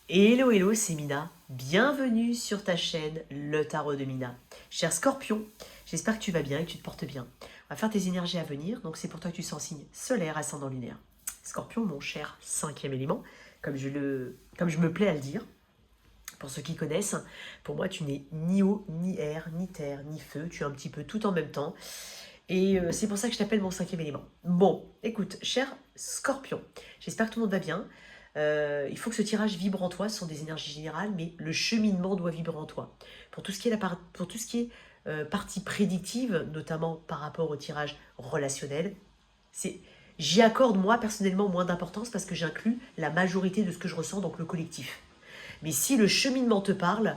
Hello, hello, c'est Mina. Bienvenue sur ta chaîne Le Tarot de Mina. Cher Scorpion, j'espère que tu vas bien et que tu te portes bien. On va faire tes énergies à venir, donc c'est pour toi que tu sens signe solaire, ascendant lunaire. Scorpion, mon cher cinquième élément, comme je me plais à le dire. Pour ceux qui connaissent, pour moi tu n'es ni eau, ni air, ni terre, ni feu, tu es un petit peu tout en même temps. Et c'est pour ça que je t'appelle mon cinquième élément. Bon, écoute, cher Scorpion, j'espère que tout le monde va bien. Il faut que ce tirage vibre en toi, ce sont des énergies générales, mais le cheminement doit vibrer en toi. Pour tout ce qui est, pour tout ce qui est partie prédictive, notamment par rapport au tirage relationnel, j'y accorde moi personnellement moins d'importance parce que j'inclus la majorité de ce que je ressens, donc le collectif. Mais si le cheminement te parle,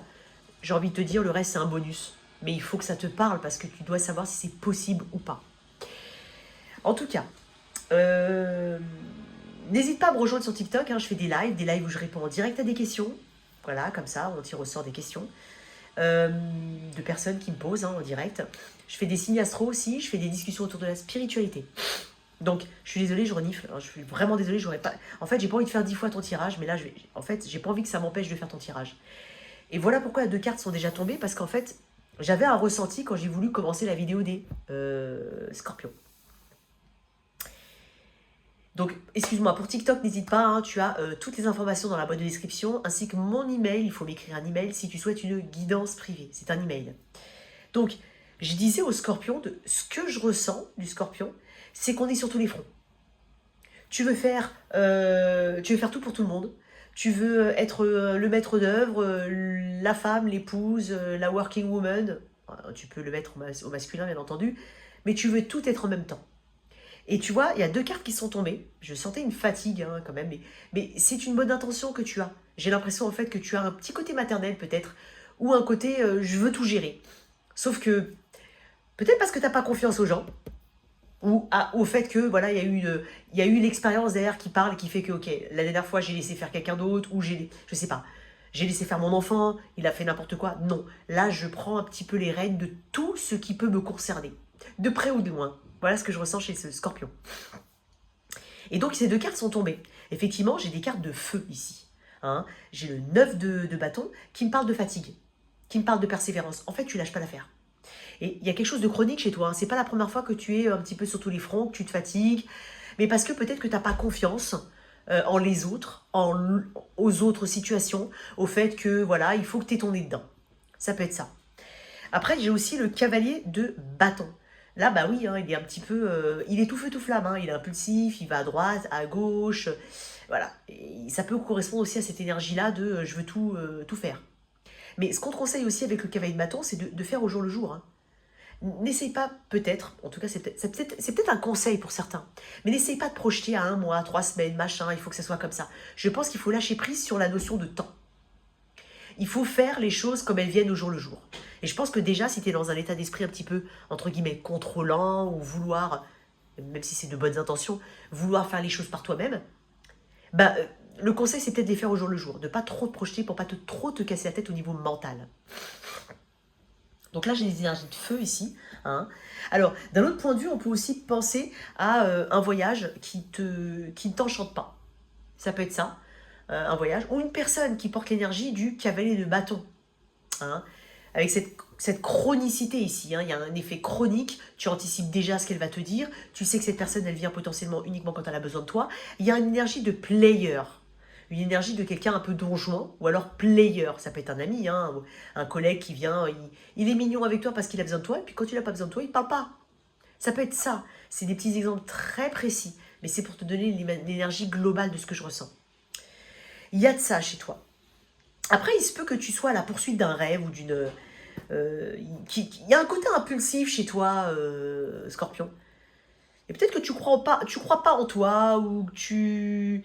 j'ai envie de te dire, le reste c'est un bonus. Mais il faut que ça te parle parce que tu dois savoir si c'est possible ou pas. En tout cas, n'hésite pas à me rejoindre sur TikTok, hein, je fais des lives où je réponds en direct à des questions. Voilà, comme ça, on tire au sort des questions de personnes qui me posent en direct. Je fais des signes astro aussi, je fais des discussions autour de la spiritualité. Donc, je suis désolée, je renifle. Je suis vraiment désolée, j'aurais pas. En fait, j'ai pas envie de faire 10 fois ton tirage, mais là, en fait, j'ai pas envie que ça m'empêche de faire ton tirage. Et voilà pourquoi les deux cartes sont déjà tombées, parce qu'en fait, j'avais un ressenti quand j'ai voulu commencer la vidéo des scorpions. Donc, excuse-moi, pour TikTok, n'hésite pas, hein, tu as toutes les informations dans la boîte de description, ainsi que mon email. Il faut m'écrire un email si tu souhaites une guidance privée. C'est un email. Donc, je disais au scorpion, ce que je ressens du scorpion, c'est qu'on est sur tous les fronts. Tu veux faire tout pour tout le monde. Tu veux être le maître d'œuvre, la femme, l'épouse, la working woman. Tu peux le mettre au masculin, bien entendu. Mais tu veux tout être en même temps. Et tu vois, il y a deux cartes qui sont tombées. Je sentais une fatigue hein, quand même. Mais c'est une bonne intention que tu as. J'ai l'impression en fait que tu as un petit côté maternel peut-être. Ou un côté je veux tout gérer. Sauf que peut-être parce que tu n'as pas confiance aux gens ou au fait que voilà il y a eu l'expérience derrière qui parle et qui fait que ok la dernière fois j'ai laissé faire quelqu'un d'autre ou je sais pas j'ai laissé faire mon enfant, il a fait n'importe quoi. Non, là je prends un petit peu les rênes de tout ce qui peut me concerner, de près ou de loin. Voilà ce que je ressens chez ce scorpion. Et donc ces deux cartes sont tombées. Effectivement, j'ai des cartes de feu ici. Hein. J'ai le 9 de bâton qui me parle de fatigue, qui me parle de persévérance. En fait, tu lâches pas l'affaire. Et il y a quelque chose de chronique chez toi. Hein. C'est pas la première fois que tu es un petit peu sur tous les fronts, que tu te fatigues, mais parce que peut-être que tu n'as pas confiance en les autres, aux autres situations, au fait que voilà, il faut que tu aies ton nez dedans. Ça peut être ça. Après, j'ai aussi le cavalier de bâton. Là, bah oui, hein, il est un petit peu... il est tout feu, tout flamme. Hein, il est impulsif, il va à droite, à gauche. Voilà. Et ça peut correspondre aussi à cette énergie-là de je veux tout faire. Mais ce qu'on te conseille aussi avec le cavalier de bâton, c'est de faire au jour le jour. Hein. N'essaye pas, peut-être, en tout cas c'est peut-être un conseil pour certains, mais n'essaye pas de projeter à 1 mois, 3 semaines, machin, il faut que ça soit comme ça. Je pense qu'il faut lâcher prise sur la notion de temps. Il faut faire les choses comme elles viennent au jour le jour. Et je pense que déjà, si tu es dans un état d'esprit un petit peu, entre guillemets, contrôlant, ou vouloir, même si c'est de bonnes intentions, vouloir faire les choses par toi-même, bah, le conseil c'est peut-être de les faire au jour le jour, de ne pas trop te projeter pour pas trop te casser la tête au niveau mental. Donc là, j'ai des énergies de feu ici. Hein. Alors, d'un autre point de vue, on peut aussi penser à un voyage qui ne t'enchante pas. Ça peut être ça, un voyage. Ou une personne qui porte l'énergie du cavalier de bâton. Hein. Avec cette chronicité ici. Hein. Il y a un effet chronique. Tu anticipes déjà ce qu'elle va te dire. Tu sais que cette personne, elle vient potentiellement uniquement quand elle a besoin de toi. Il y a une énergie de player. Une énergie de quelqu'un un peu donjon, ou alors player, ça peut être un ami, hein, un collègue qui vient, il est mignon avec toi parce qu'il a besoin de toi, et puis quand il n'a pas besoin de toi, il ne parle pas. Ça peut être ça, c'est des petits exemples très précis, mais c'est pour te donner l'énergie globale de ce que je ressens. Il y a de ça chez toi. Après, il se peut que tu sois à la poursuite d'un rêve ou d'une... il y a un côté impulsif chez toi, Scorpion. Et peut-être que tu crois pas en toi, ou que tu...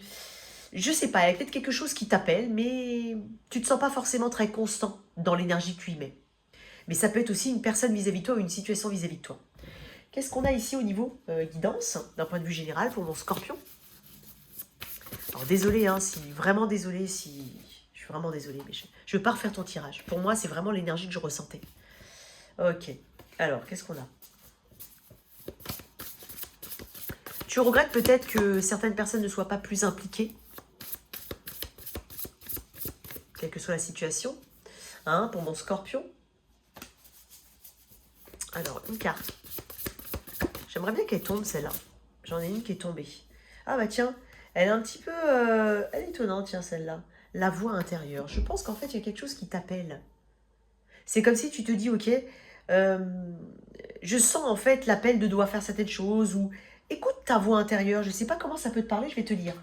Je sais pas, il y a peut-être quelque chose qui t'appelle, mais tu te sens pas forcément très constant dans l'énergie que tu y mets. Mais ça peut être aussi une personne vis-à-vis de toi ou une situation vis-à-vis de toi. Qu'est-ce qu'on a ici au niveau guidance, d'un point de vue général pour mon scorpion? Alors désolé, hein, vraiment désolé, je suis vraiment désolée, mais je veux pas refaire ton tirage. Pour moi, c'est vraiment l'énergie que je ressentais. Ok, alors, qu'est-ce qu'on a? Tu regrettes peut-être que certaines personnes ne soient pas plus impliquées. quelle que soit la situation, hein, pour mon scorpion. Alors, une carte. J'aimerais bien qu'elle tombe, celle-là. J'en ai une qui est tombée. Ah bah tiens, elle est un petit peu... elle est étonnante, tiens, celle-là. La voix intérieure. Je pense qu'en fait, il y a quelque chose qui t'appelle. C'est comme si tu te dis, ok, je sens en fait l'appel de devoir faire certaines choses, ou écoute ta voix intérieure. Je ne sais pas comment ça peut te parler, je vais te lire.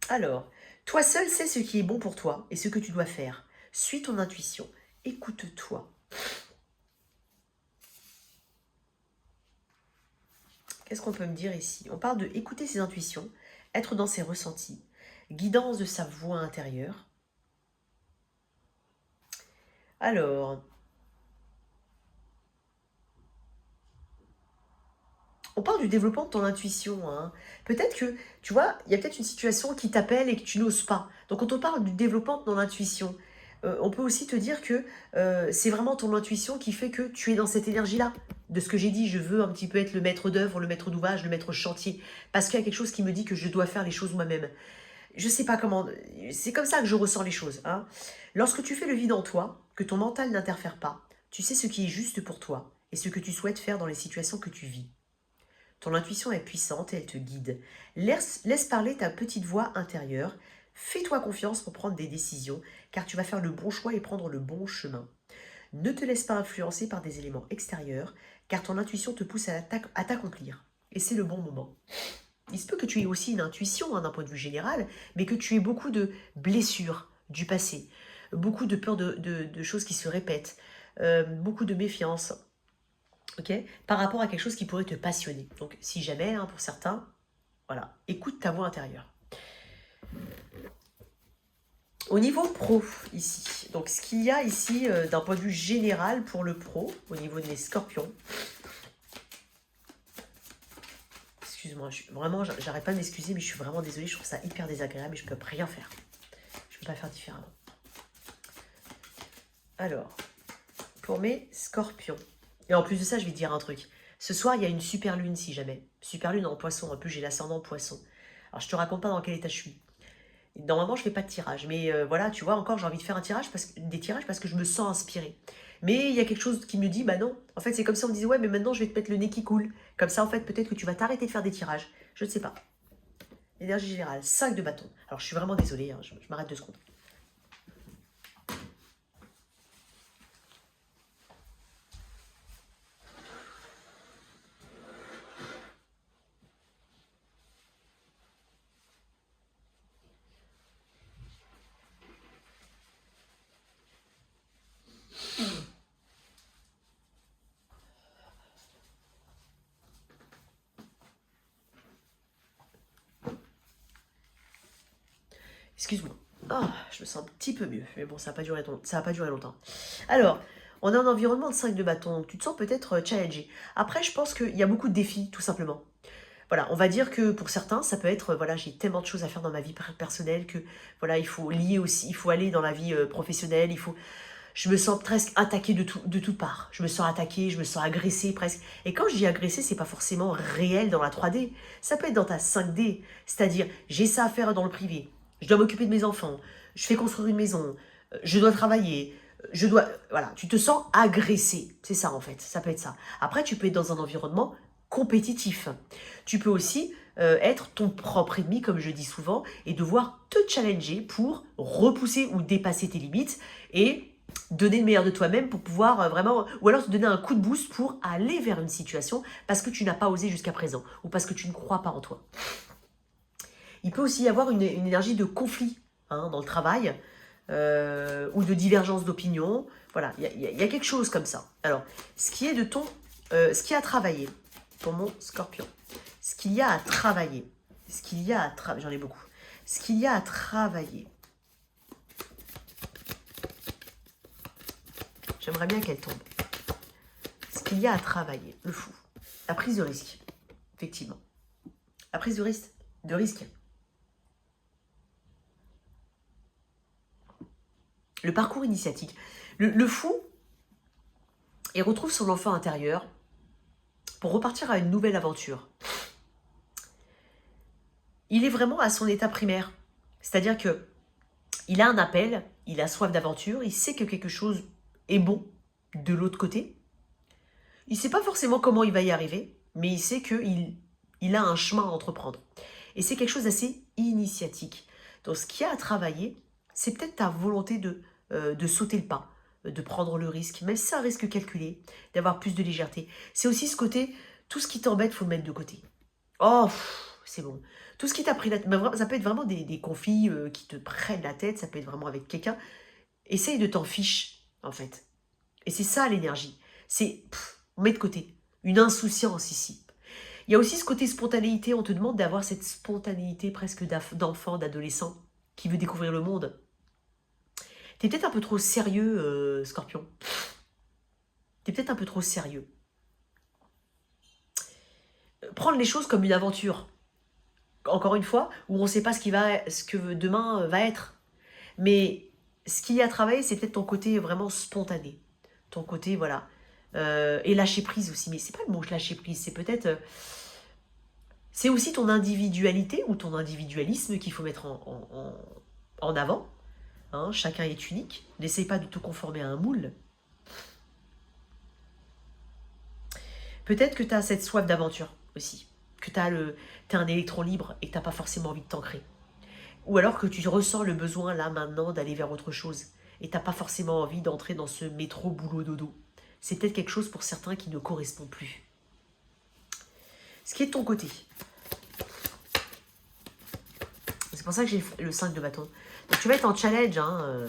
Alors, toi seul sais ce qui est bon pour toi et ce que tu dois faire. Suis ton intuition. Écoute-toi. Qu'est-ce qu'on peut me dire ici? On parle de écouter ses intuitions, être dans ses ressentis, guidance de sa voix intérieure. Alors, on parle du développement de ton intuition, hein. Peut-être que, tu vois, il y a peut-être une situation qui t'appelle et que tu n'oses pas. Donc, quand on parle du développement de ton intuition, on peut aussi te dire que c'est vraiment ton intuition qui fait que tu es dans cette énergie-là. De ce que j'ai dit, je veux un petit peu être le maître d'œuvre, le maître d'ouvrage, le maître chantier. Parce qu'il y a quelque chose qui me dit que je dois faire les choses moi-même. Je sais pas comment... C'est comme ça que je ressens les choses, hein. Lorsque tu fais le vide en toi, que ton mental n'interfère pas, tu sais ce qui est juste pour toi et ce que tu souhaites faire dans les situations que tu vis. Ton intuition est puissante et elle te guide. Laisse parler ta petite voix intérieure. Fais-toi confiance pour prendre des décisions, car tu vas faire le bon choix et prendre le bon chemin. Ne te laisse pas influencer par des éléments extérieurs, car ton intuition te pousse à t'accomplir. Et c'est le bon moment. Il se peut que tu aies aussi une intuition, hein, d'un point de vue général, mais que tu aies beaucoup de blessures du passé, beaucoup de peur de choses qui se répètent, beaucoup de méfiance, ok, par rapport à quelque chose qui pourrait te passionner. Donc, si jamais, hein, pour certains, voilà, écoute ta voix intérieure. Au niveau pro, ici, donc ce qu'il y a ici d'un point de vue général pour le pro, au niveau de mes scorpions, excuse-moi, vraiment, j'arrête pas de m'excuser, mais je suis vraiment désolée, je trouve ça hyper désagréable et je peux rien faire. Je peux pas faire différemment. Alors, pour mes scorpions, et en plus de ça, je vais te dire un truc. Ce soir, il y a une super lune, si jamais. Super lune en poisson, en plus j'ai l'ascendant poisson. Alors, je te raconte pas dans quel état je suis. Normalement, je fais pas de tirage, mais voilà, tu vois, encore, j'ai envie de faire des tirages parce que je me sens inspirée. Mais il y a quelque chose qui me dit, bah non, en fait, c'est comme si on me disait, ouais, mais maintenant, je vais te mettre le nez qui coule. Comme ça, en fait, peut-être que tu vas t'arrêter de faire des tirages. Je ne sais pas. Énergie générale, 5 de bâton. Alors, je suis vraiment désolée, hein, je m'arrête 2 secondes. Excuse-moi. Ah, je me sens un petit peu mieux. Mais bon, ça va pas durer longtemps. Alors, on a un environnement de 5 de bâton, donc tu te sens peut-être challengé. Après, je pense qu'il y a beaucoup de défis, tout simplement. Voilà, on va dire que pour certains, ça peut être, voilà, j'ai tellement de choses à faire dans ma vie personnelle que, voilà, il faut lier aussi, il faut aller dans la vie professionnelle, je me sens presque attaquée de toutes parts. Je me sens attaquée, je me sens agressée presque. Et quand je dis agressée, c'est pas forcément réel dans la 3D. Ça peut être dans ta 5D. C'est-à-dire, j'ai ça à faire dans le privé. Je dois m'occuper de mes enfants. Je fais construire une maison. Je dois travailler. Je dois... Voilà, tu te sens agressé. C'est ça, en fait. Ça peut être ça. Après, tu peux être dans un environnement compétitif. Tu peux aussi être ton propre ennemi, comme je dis souvent, et devoir te challenger pour repousser ou dépasser tes limites et donner le meilleur de toi-même pour pouvoir vraiment, ou alors te donner un coup de boost pour aller vers une situation parce que tu n'as pas osé jusqu'à présent ou parce que tu ne crois pas en toi. Il peut aussi y avoir une énergie de conflit, hein, dans le travail ou de divergence d'opinion. Voilà, il y a quelque chose comme ça. Alors, ce qui est de ton, ce qui a à travailler pour mon scorpion, ce qu'il y a à travailler, j'en ai beaucoup, ce qu'il y a à travailler. J'aimerais bien qu'elle tombe. Ce qu'il y a à travailler, le fou. La prise de risque, effectivement. La prise de risque. Le parcours initiatique. Le fou, il retrouve son enfant intérieur pour repartir à une nouvelle aventure. Il est vraiment à son état primaire. C'est-à-dire que il a un appel, il a soif d'aventure, il sait que quelque chose est bon de l'autre côté. Il ne sait pas forcément comment il va y arriver, mais il sait qu'il a un chemin à entreprendre. Et c'est quelque chose d'assez initiatique. Donc ce qu'il y a à travailler, c'est peut-être ta volonté de sauter le pas, de prendre le risque, même si c'est un risque calculé, d'avoir plus de légèreté. C'est aussi ce côté, tout ce qui t'embête, il faut le mettre de côté. Oh, c'est bon. Tout ce qui t'a pris la tête, ça peut être vraiment des conflits qui te prennent la tête, ça peut être vraiment avec quelqu'un. Essaye de t'en fiche, en fait. Et c'est ça l'énergie. C'est, on met de côté. Une insouciance ici. Il y a aussi ce côté spontanéité, on te demande d'avoir cette spontanéité presque d'enfant, d'adolescent, qui veut découvrir le monde. T'es peut-être un peu trop sérieux, Scorpion. T'es peut-être un peu trop sérieux. Prendre les choses comme une aventure. Encore une fois, où on ne sait pas ce que demain va être. Mais ce qu'il y a à travailler, c'est peut-être ton côté vraiment spontané. Ton côté, voilà. Et lâcher prise aussi. Mais c'est pas le mot lâcher prise, c'est peut-être... c'est aussi ton individualité ou ton individualisme qu'il faut mettre en avant. Hein, chacun est unique. N'essaye pas de te conformer à un moule. Peut-être que tu as cette soif d'aventure aussi. Que tu es un électron libre et que tu n'as pas forcément envie de t'ancrer. Ou alors que tu ressens le besoin là maintenant d'aller vers autre chose. Et tu n'as pas forcément envie d'entrer dans ce métro boulot dodo. C'est peut-être quelque chose pour certains qui ne correspond plus. Ce qui est de ton côté. C'est pour ça que j'ai le 5 de bâton. Donc tu vas être en challenge. Hein,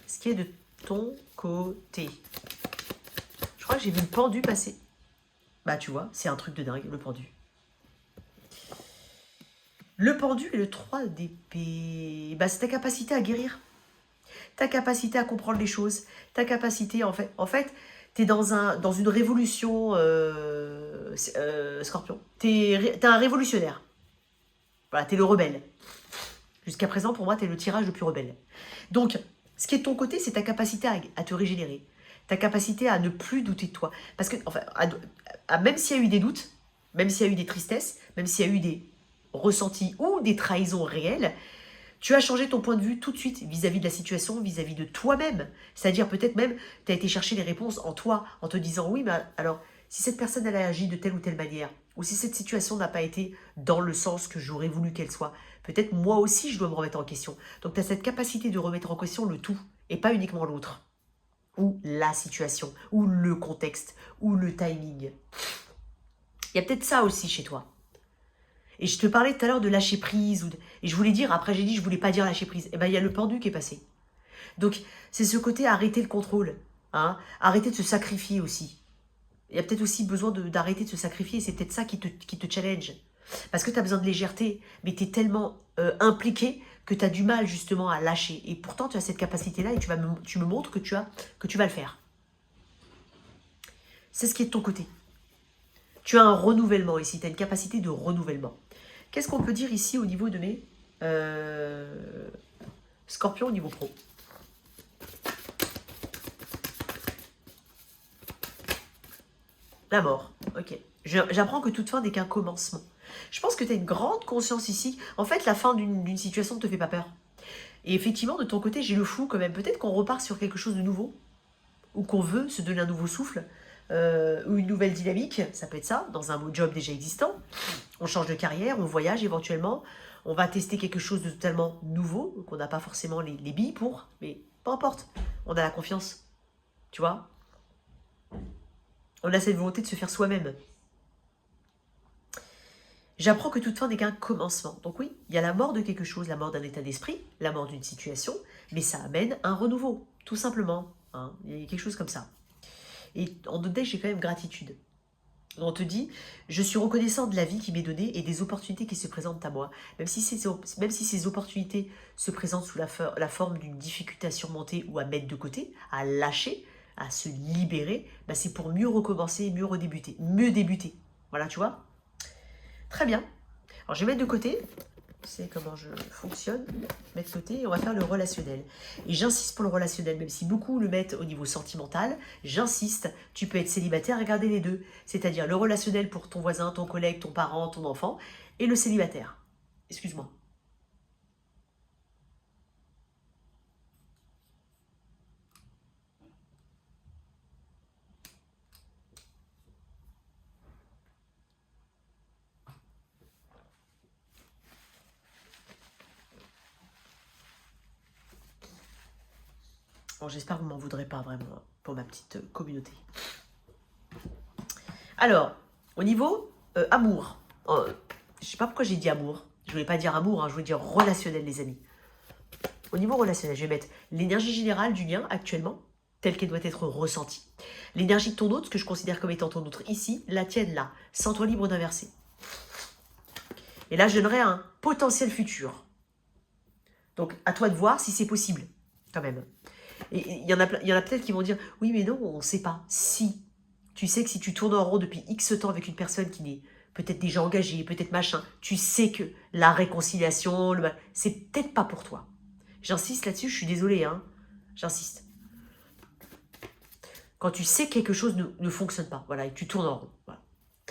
ce qui est de ton côté. Je crois que j'ai vu le pendu passer. Bah tu vois, c'est un truc de dingue, le pendu. Le pendu et le 3 d'épée. Bah c'est ta capacité à guérir. Ta capacité à comprendre les choses. Ta capacité, en fait t'es dans une révolution, Scorpion. T'es un révolutionnaire. Voilà, t'es le rebelle. Jusqu'à présent, pour moi, t'es le tirage le plus rebelle. Donc, ce qui est de ton côté, c'est ta capacité à te régénérer. Ta capacité à ne plus douter de toi. Parce que, enfin, même s'il y a eu des doutes, même s'il y a eu des tristesses, même s'il y a eu des ressentis ou des trahisons réelles, tu as changé ton point de vue tout de suite vis-à-vis de la situation, vis-à-vis de toi-même. C'est-à-dire peut-être même, tu as été chercher les réponses en toi, en te disant, oui, mais alors, si cette personne, elle a agi de telle ou telle manière, ou si cette situation n'a pas été dans le sens que j'aurais voulu qu'elle soit, peut-être moi aussi, je dois me remettre en question. Donc, tu as cette capacité de remettre en question le tout, et pas uniquement l'autre, ou la situation, ou le contexte, ou le timing. Il y a peut-être ça aussi chez toi. Et je te parlais tout à l'heure de lâcher prise. Et je voulais dire, après j'ai dit, je voulais pas dire lâcher prise. Et bien, il y a le pendu qui est passé. Donc, c'est ce côté arrêter le contrôle. Hein, arrêter de se sacrifier aussi. Il y a peut-être aussi besoin d'arrêter de se sacrifier. C'est peut-être ça qui te challenge. Parce que tu as besoin de légèreté. Mais tu es tellement impliqué que tu as du mal justement à lâcher. Et pourtant, tu as cette capacité-là et tu me montres que tu vas le faire. C'est ce qui est de ton côté. Tu as un renouvellement ici. Tu as une capacité de renouvellement. Qu'est-ce qu'on peut dire ici au niveau de mes scorpions au niveau pro? La mort, ok. J'apprends que toute fin n'est qu'un commencement. Je pense que tu as une grande conscience ici. En fait, la fin d'une situation ne te fait pas peur. Et effectivement, de ton côté, j'ai le flou quand même. Peut-être qu'on repart sur quelque chose de nouveau. Ou qu'on veut se donner un nouveau souffle. Ou une nouvelle dynamique. Ça peut être ça, dans un job déjà existant. On change de carrière, on voyage éventuellement. On va tester quelque chose de totalement nouveau. Qu'on n'a pas forcément les billes pour. Mais peu importe. On a la confiance. Tu vois ? On a cette volonté de se faire soi-même. J'apprends que toute fin n'est qu'un commencement. Donc oui, il y a la mort de quelque chose, la mort d'un état d'esprit, la mort d'une situation, mais ça amène un renouveau, tout simplement. Hein. Il y a quelque chose comme ça. Et en dedans, j'ai quand même gratitude. On te dit, je suis reconnaissant de la vie qui m'est donnée et des opportunités qui se présentent à moi. Même si ces opportunités se présentent sous la forme d'une difficulté à surmonter ou à mettre de côté, à lâcher, à se libérer, bah c'est pour mieux recommencer, mieux redébuter, mieux débuter. Voilà, tu vois. Très bien. Alors, je vais mettre de côté. Tu sais comment je fonctionne. Mettre de côté et on va faire le relationnel. Et j'insiste pour le relationnel, même si beaucoup le mettent au niveau sentimental, j'insiste, tu peux être célibataire et garder les deux. C'est-à-dire le relationnel pour ton voisin, ton collègue, ton parent, ton enfant, et le célibataire. Excuse-moi. Bon, j'espère que vous m'en voudrez pas vraiment pour ma petite communauté. Alors, au niveau amour, je sais pas pourquoi j'ai dit amour. Je voulais pas dire amour, hein, je voulais dire relationnel, les amis. Au niveau relationnel, je vais mettre l'énergie générale du lien actuellement, telle qu'elle doit être ressentie. L'énergie de ton autre, ce que je considère comme étant ton autre ici, la tienne là. Sens-toi libre d'inverser. Et là, je donnerai un potentiel futur. Donc, à toi de voir si c'est possible, quand même. Et il y en a peut-être qui vont dire, oui, mais non, on ne sait pas. Si. Tu sais que si tu tournes en rond depuis X temps avec une personne qui n'est peut-être déjà engagée, peut-être machin, tu sais que la réconciliation, c'est peut-être pas pour toi. J'insiste là-dessus, je suis désolée, hein. J'insiste. Quand tu sais que quelque chose ne fonctionne pas, voilà, et que tu tournes en rond. Voilà.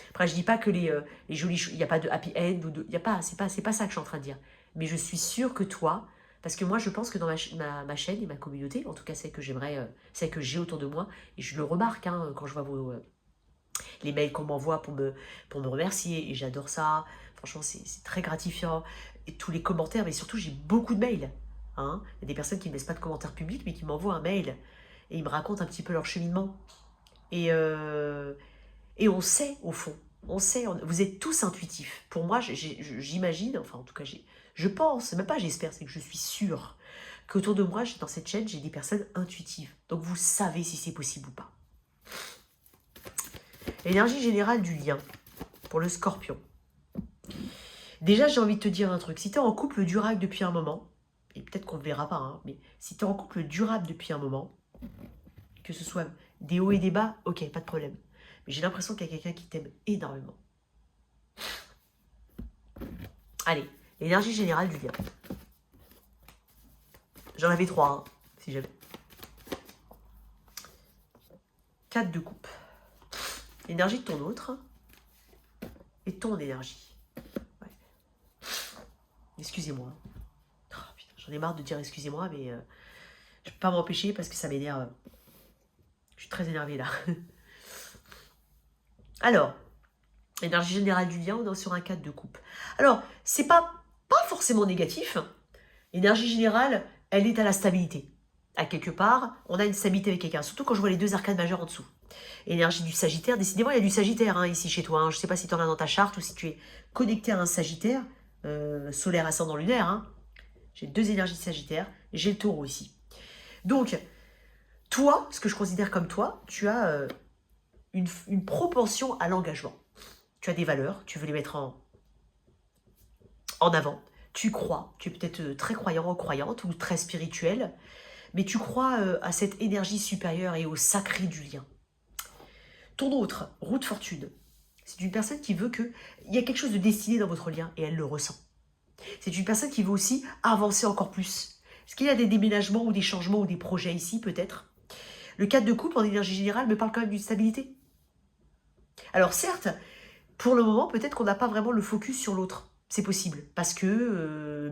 Après, je dis pas que les jolies choses, il n'y a pas de happy end, il y a pas, c'est pas ça que je suis en train de dire. Mais je suis sûre que toi, parce que moi, je pense que dans ma chaîne et ma communauté, en tout cas celle que j'aimerais, celle que j'ai autour de moi, et je le remarque hein, quand je vois les mails qu'on m'envoie pour me remercier, et j'adore ça. Franchement, c'est très gratifiant. Et tous les commentaires, mais surtout, j'ai beaucoup de mails. Hein. Il y a des personnes qui ne me laissent pas de commentaires publics, mais qui m'envoient un mail, et ils me racontent un petit peu leur cheminement. Et on sait, au fond, on sait, vous êtes tous intuitifs. Pour moi, j'imagine, enfin en tout cas, je pense, même pas j'espère, c'est que je suis sûre qu'autour de moi, dans cette chaîne, j'ai des personnes intuitives. Donc vous savez si c'est possible ou pas. L'énergie générale du lien, pour le scorpion. Déjà, j'ai envie de te dire un truc. Si tu es en couple durable depuis un moment, et peut-être qu'on ne le verra pas, hein, mais si tu es en couple durable depuis un moment, que ce soit des hauts et des bas, ok, pas de problème. Mais j'ai l'impression qu'il y a quelqu'un qui t'aime énormément. Allez, l'énergie générale du lien. J'en avais 3, hein, si jamais. 4 de coupe. L'énergie de ton autre et ton énergie. Ouais. Excusez-moi. Oh, j'en ai marre de dire excusez-moi, mais je peux pas m'empêcher parce que ça m'énerve. Je suis très énervée là. Alors, énergie générale du lien, on est sur un 4 de coupe. Alors, c'est pas forcément négatif. L'énergie générale, elle est à la stabilité. À quelque part, on a une stabilité avec quelqu'un. Surtout quand je vois les 2 arcades majeures en dessous. Énergie du Sagittaire. Décidément, il y a du Sagittaire hein, ici chez toi. Hein. Je ne sais pas si tu en as dans ta charte ou si tu es connecté à un Sagittaire, solaire, ascendant, lunaire. Hein. J'ai 2 énergies de Sagittaire. J'ai le Taureau ici. Donc, toi, ce que je considère comme toi, tu as une propension à l'engagement. Tu as des valeurs, tu veux les mettre en avant. Tu crois, tu es peut-être très croyant ou croyante ou très spirituel, mais tu crois à cette énergie supérieure et au sacré du lien. Ton autre, roue de fortune, c'est une personne qui veut qu'il y a quelque chose de destiné dans votre lien et elle le ressent. C'est une personne qui veut aussi avancer encore plus. Est-ce qu'il y a des déménagements ou des changements ou des projets ici peut-être? Le 4 de coupe en énergie générale me parle quand même d'une stabilité. Alors certes, pour le moment, peut-être qu'on n'a pas vraiment le focus sur l'autre. C'est possible, parce que,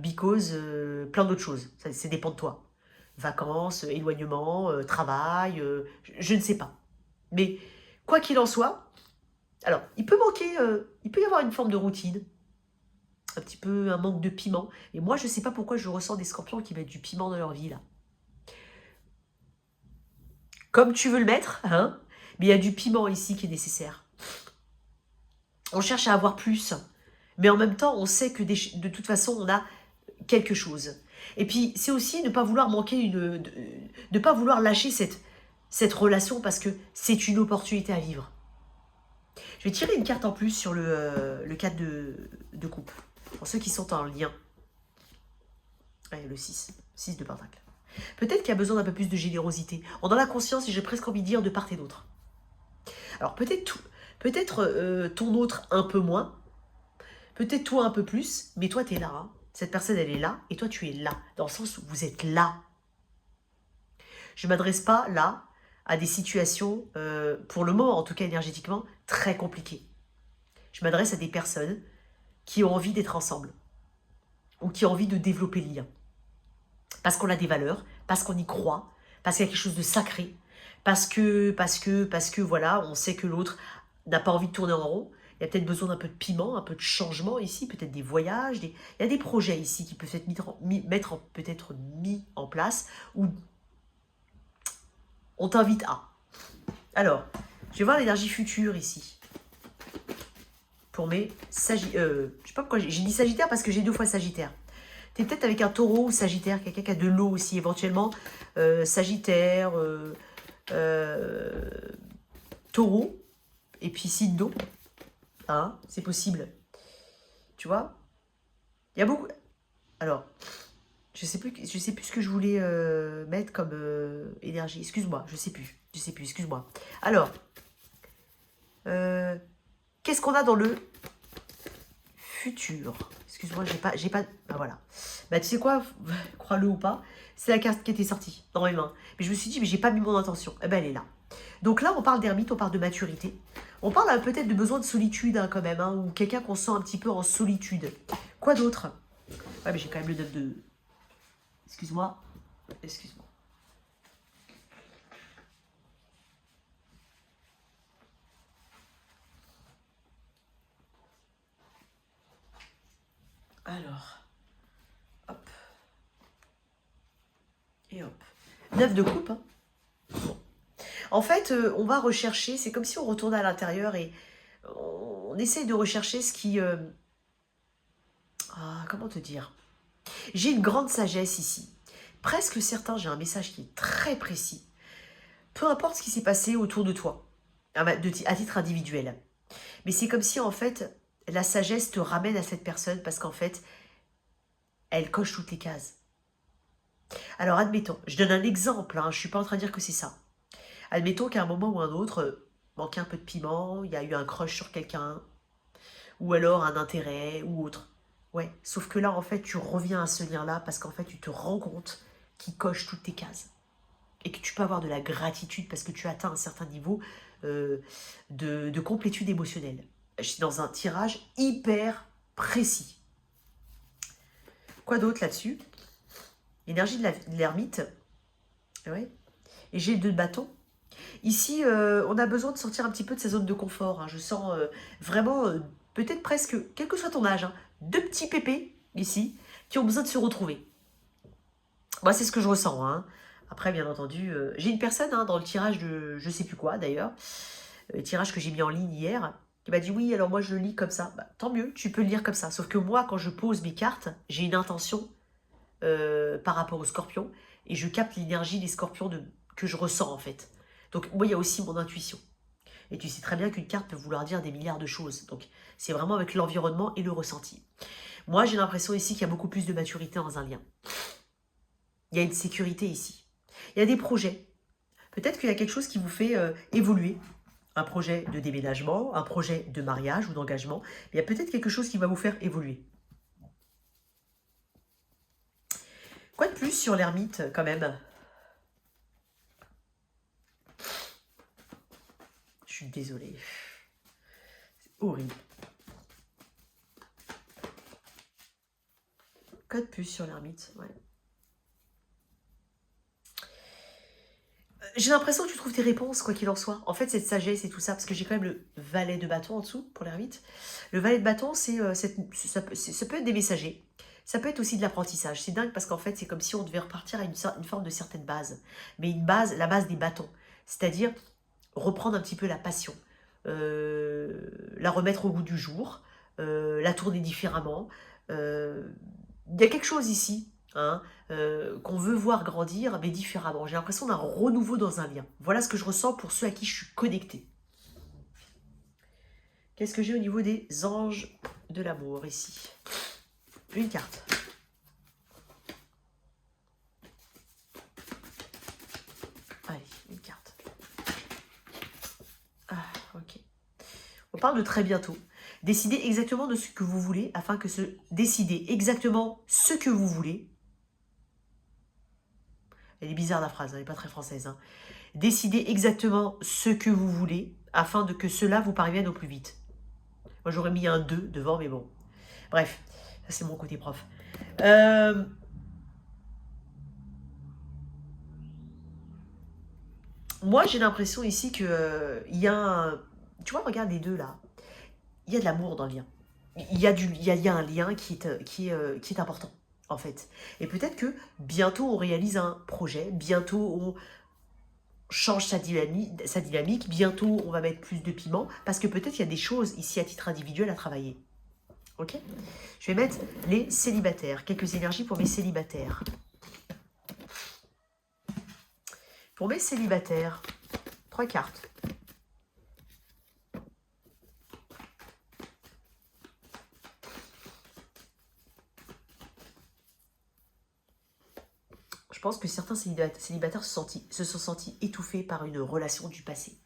plein d'autres choses. Ça dépend de toi. Vacances, éloignement, travail, je ne sais pas. Mais quoi qu'il en soit, alors, il peut y avoir une forme de routine, un petit peu un manque de piment. Et moi, je ne sais pas pourquoi je ressens des scorpions qui mettent du piment dans leur vie, là. Comme tu veux le mettre, hein, mais il y a du piment ici qui est nécessaire. On cherche à avoir plus, mais en même temps, on sait que de toute façon, on a quelque chose. Et puis, c'est aussi ne pas vouloir manquer de pas vouloir lâcher cette relation parce que c'est une opportunité à vivre. Je vais tirer une carte en plus sur le 4 de coupe. Pour ceux qui sont en lien. Allez, le 6. 6 de pentacle. Peut-être qu'il y a besoin d'un peu plus de générosité. On en a conscience et j'ai presque envie de dire de part et d'autre. Alors peut-être ton autre un peu moins. Peut-être toi un peu plus. Mais toi, t'es là. Hein. Cette personne, elle est là, et toi, tu es là, dans le sens où vous êtes là. Je ne m'adresse pas, là, à des situations, pour le moment, en tout cas énergétiquement, très compliquées. Je m'adresse à des personnes qui ont envie d'être ensemble, ou qui ont envie de développer le lien. Parce qu'on a des valeurs, parce qu'on y croit, parce qu'il y a quelque chose de sacré, parce que voilà, on sait que l'autre n'a pas envie de tourner en rond. Il y a peut-être besoin d'un peu de piment, un peu de changement ici, peut-être des voyages. Il y a des projets ici qui peuvent être peut-être mis en place, où on t'invite à. Alors, je vais voir l'énergie future ici. Pour mes Sagittaires. Je sais pas pourquoi j'ai dit Sagittaire, parce que j'ai 2 fois Sagittaire. T'es peut-être avec un Taureau ou Sagittaire, quelqu'un qui a de l'eau aussi, éventuellement. Sagittaire, Taureau, et puis signe d'eau. Hein, c'est possible. Tu vois? Il y a beaucoup... Alors, je sais plus ce que je voulais mettre comme énergie. Excuse-moi, je sais plus, excuse-moi. Alors, qu'est-ce qu'on a dans le futur? Excuse-moi, j'ai pas... Ah voilà. Bah tu sais quoi, crois-le ou pas, c'est la carte qui était sortie dans mes mains. Mais je me suis dit, mais j'ai pas mis mon intention. Eh ben elle est là. Donc là, on parle d'ermite, on parle de maturité. On parle peut-être de besoin de solitude quand même, hein, ou quelqu'un qu'on sent un petit peu en solitude. Quoi d'autre? Ouais, mais j'ai quand même le 9 de... Excuse-moi. Excuse-moi. Alors, hop. Et hop. 9 de coupe, hein. Bon. En fait, on va rechercher, c'est comme si on retournait à l'intérieur et on essaye de rechercher ce qui... comment te dire? J'ai une grande sagesse ici. Presque certain, j'ai un message qui est très précis. Peu importe ce qui s'est passé autour de toi, à titre individuel. Mais c'est comme si, en fait, la sagesse te ramène à cette personne parce qu'en fait, elle coche toutes les cases. Alors, admettons, je donne un exemple, hein, je ne suis pas en train de dire que c'est ça. Admettons qu'à un moment ou un autre, manquait un peu de piment, il y a eu un crush sur quelqu'un, ou alors un intérêt, ou autre. Ouais, sauf que là, en fait, tu reviens à ce lien-là parce qu'en fait, tu te rends compte qu'il coche toutes tes cases. Et que tu peux avoir de la gratitude parce que tu atteins un certain niveau de complétude émotionnelle. Je suis dans un tirage hyper précis. Quoi d'autre là-dessus? L'énergie de l'ermite. Ouais. Et j'ai 2 bâtons. Ici, on a besoin de sortir un petit peu de sa zone de confort. Hein. Je sens vraiment, peut-être presque, quel que soit ton âge, hein, 2 petits pépés, ici, qui ont besoin de se retrouver. Moi, c'est ce que je ressens. Hein. Après, bien entendu, j'ai une personne dans le tirage de je sais plus quoi, d'ailleurs, le tirage que j'ai mis en ligne hier, qui m'a dit oui, alors moi, je le lis comme ça. Bah, tant mieux, tu peux le lire comme ça. Sauf que moi, quand je pose mes cartes, j'ai une intention par rapport aux scorpions, et je capte l'énergie des scorpions que je ressens, en fait. Donc, moi, il y a aussi mon intuition. Et tu sais très bien qu'une carte peut vouloir dire des milliards de choses. Donc, c'est vraiment avec l'environnement et le ressenti. Moi, j'ai l'impression ici qu'il y a beaucoup plus de maturité dans un lien. Il y a une sécurité ici. Il y a des projets. Peut-être qu'il y a quelque chose qui vous fait évoluer. Un projet de déménagement, un projet de mariage ou d'engagement. Il y a peut-être quelque chose qui va vous faire évoluer. Quoi de plus sur l'ermite, quand même? Je suis désolée. C'est horrible. Quoi de plus sur l'ermite? Ouais. J'ai l'impression que tu trouves tes réponses, quoi qu'il en soit. En fait, cette sagesse et tout ça, parce que j'ai quand même le valet de bâton en dessous, pour l'ermite. Le valet de bâton, ça peut être des messagers. Ça peut être aussi de l'apprentissage. C'est dingue parce qu'en fait, c'est comme si on devait repartir à une forme de certaine base. Mais la base des bâtons. C'est-à-dire reprendre un petit peu la passion. La remettre au goût du jour. La tourner différemment. Il y a quelque chose ici, hein, qu'on veut voir grandir, mais différemment. J'ai l'impression d'un renouveau dans un lien. Voilà ce que je ressens pour ceux à qui je suis connectée. Qu'est-ce que j'ai au niveau des anges de l'amour ici? Une carte. Allez, une carte. Ah, ok. On parle de très bientôt. Décidez exactement de ce que vous voulez afin que décidez exactement ce que vous voulez. Elle est bizarre la phrase, elle n'est pas très française. Hein. Décidez exactement ce que vous voulez afin que cela vous parvienne au plus vite. Moi j'aurais mis un 2 devant, mais bon. Bref, ça c'est mon côté prof. Moi j'ai l'impression ici que il y a un... Tu vois, regarde les deux là. Il y a de l'amour dans le lien. Il y a un lien qui est important, en fait. Et peut-être que bientôt on réalise un projet, bientôt on change sa dynamique, bientôt on va mettre plus de piment, parce que peut-être il y a des choses ici à titre individuel à travailler. Ok? Je vais mettre les célibataires. Quelques énergies pour mes célibataires. Pour mes célibataires, 3 cartes. Je pense que certains célibataires se sont sentis étouffés par une relation du passé.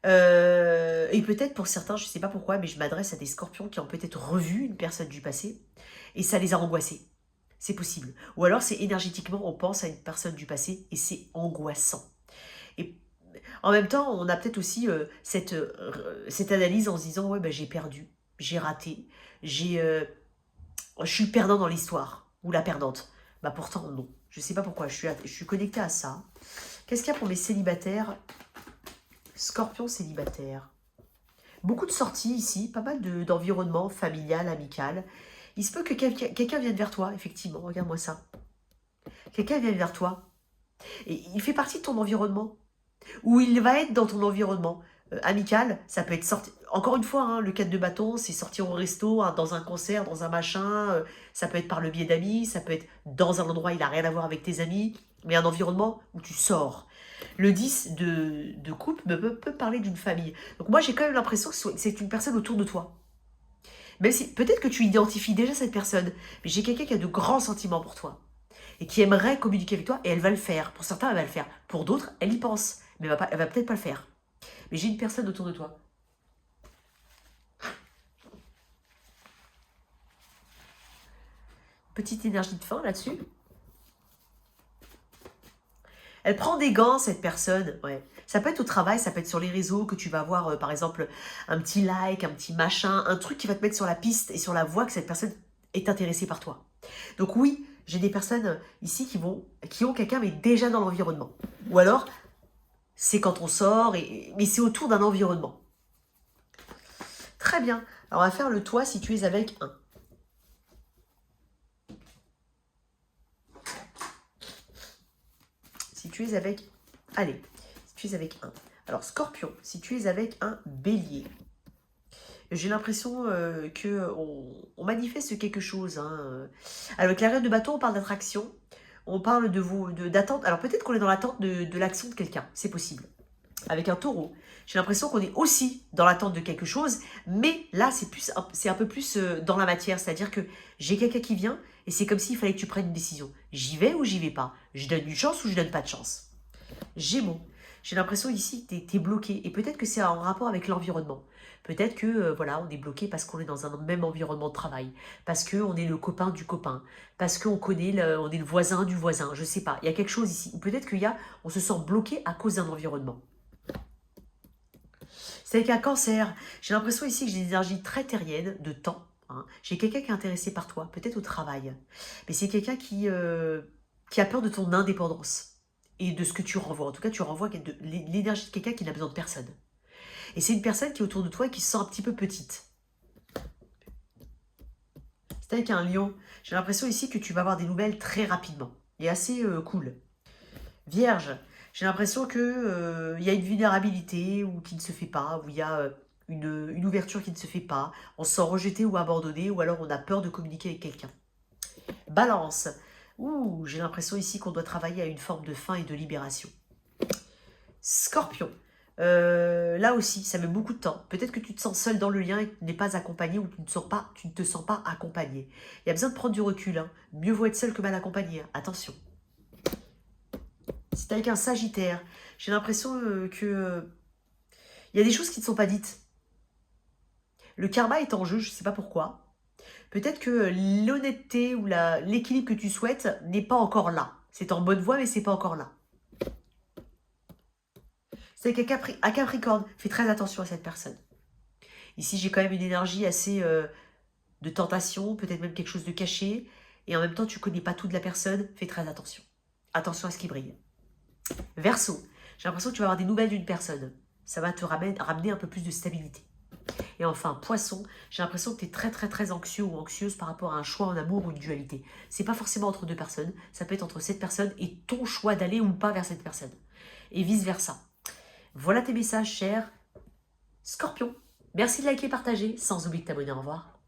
Et peut-être pour certains, je ne sais pas pourquoi, mais je m'adresse à des scorpions qui ont peut-être revu une personne du passé et ça les a angoissés. C'est possible. Ou alors c'est énergétiquement, on pense à une personne du passé et c'est angoissant. Et en même temps, on a peut-être aussi cette analyse en se disant, ouais, ben, j'ai perdu, j'ai raté, je suis le perdant dans l'histoire, ou la perdante. Bah pourtant, non. Je ne sais pas pourquoi, je suis connectée à ça. Qu'est-ce qu'il y a pour mes célibataires? Scorpion célibataire. Beaucoup de sorties ici, pas mal d'environnement familial, amical. Il se peut que quelqu'un vienne vers toi, effectivement, regarde-moi ça. Quelqu'un vienne vers toi. Et il fait partie de ton environnement. Ou il va être dans ton environnement. Amical, ça peut être sorti. Encore une fois, hein, le 4 de bâton, c'est sortir au resto, hein, dans un concert, dans un machin. Ça peut être par le biais d'amis, ça peut être dans un endroit, il n'a rien à voir avec tes amis, mais un environnement où tu sors. Le 10 de coupe peut parler d'une famille. Donc moi, j'ai quand même l'impression que c'est une personne autour de toi. Même si peut-être que tu identifies déjà cette personne, mais j'ai quelqu'un qui a de grands sentiments pour toi et qui aimerait communiquer avec toi et elle va le faire. Pour certains, elle va le faire. Pour d'autres, elle y pense, mais elle va peut-être pas le faire. Mais j'ai une personne autour de toi. Petite énergie de fin là-dessus. Elle prend des gants, cette personne. Ouais. Ça peut être au travail, ça peut être sur les réseaux, que tu vas voir, par exemple, un petit like, un petit machin, un truc qui va te mettre sur la piste et sur la voie que cette personne est intéressée par toi. Donc oui, j'ai des personnes ici qui ont quelqu'un, mais déjà dans l'environnement. Ou alors, c'est quand on sort, mais c'est autour d'un environnement. Très bien. Alors, on va faire le toit si tu es avec un. Si tu es avec... Allez, si tu es avec un. Alors, Scorpion, si tu es avec un bélier. J'ai l'impression qu'on manifeste quelque chose. Hein. Avec la reine de bâton, on parle d'attraction. On parle d'attente. Alors peut-être qu'on est dans l'attente de l'action de quelqu'un. C'est possible. Avec un taureau, j'ai l'impression qu'on est aussi dans l'attente de quelque chose. Mais là, c'est un peu plus dans la matière. C'est-à-dire que j'ai quelqu'un qui vient et c'est comme s'il fallait que tu prennes une décision. J'y vais ou j'y vais pas? Je donne une chance ou je donne pas de chance? Gémeaux. J'ai l'impression ici que tu es bloqué. Et peut-être que c'est en rapport avec l'environnement. Peut-être que voilà, on est bloqué parce qu'on est dans un même environnement de travail. Parce qu'on est le copain du copain. Parce qu'on on est le voisin du voisin. Je sais pas. Il y a quelque chose ici. Ou peut-être on se sent bloqué à cause d'un environnement. C'est avec un cancer. J'ai l'impression ici que j'ai des énergies très terriennes de temps. Hein. J'ai quelqu'un qui est intéressé par toi, peut-être au travail. Mais c'est quelqu'un qui a peur de ton indépendance et de ce que tu renvoies. En tout cas, tu renvoies l'énergie de quelqu'un qui n'a besoin de personne. Et c'est une personne qui est autour de toi et qui se sent un petit peu petite. C'est avec un lion. J'ai l'impression ici que tu vas avoir des nouvelles très rapidement. Et assez cool. Vierge. J'ai l'impression qu'il y a une vulnérabilité ou qui ne se fait pas, où il y a une ouverture qui ne se fait pas. On se sent rejeté ou abandonné, ou alors on a peur de communiquer avec quelqu'un. Balance. Ouh, j'ai l'impression ici qu'on doit travailler à une forme de fin et de libération. Scorpion. Là aussi, ça met beaucoup de temps. Peut-être que tu te sens seul dans le lien et que tu n'es pas accompagné ou tu ne te sens pas accompagné. Il y a besoin de prendre du recul. Hein. Mieux vaut être seul que mal accompagné. Attention. C'est avec un Sagittaire. J'ai l'impression il y a des choses qui ne sont pas dites. Le karma est en jeu, je ne sais pas pourquoi. Peut-être que l'honnêteté ou l'équilibre que tu souhaites n'est pas encore là. C'est en bonne voie, mais c'est pas encore là. C'est qu'à à Capricorne, fais très attention à cette personne. Ici, j'ai quand même une énergie assez de tentation, peut-être même quelque chose de caché. Et en même temps, tu connais pas tout de la personne, fais très attention. Attention à ce qui brille. Verseau, j'ai l'impression que tu vas avoir des nouvelles d'une personne. Ça va te ramener un peu plus de stabilité. Et enfin, Poisson, j'ai l'impression que tu es très très très anxieux ou anxieuse par rapport à un choix en amour ou une dualité. C'est pas forcément entre deux personnes, ça peut être entre cette personne et ton choix d'aller ou pas vers cette personne. Et vice versa. Voilà tes messages, cher Scorpion. Merci de liker et partager, sans oublier de t'abonner. Au revoir.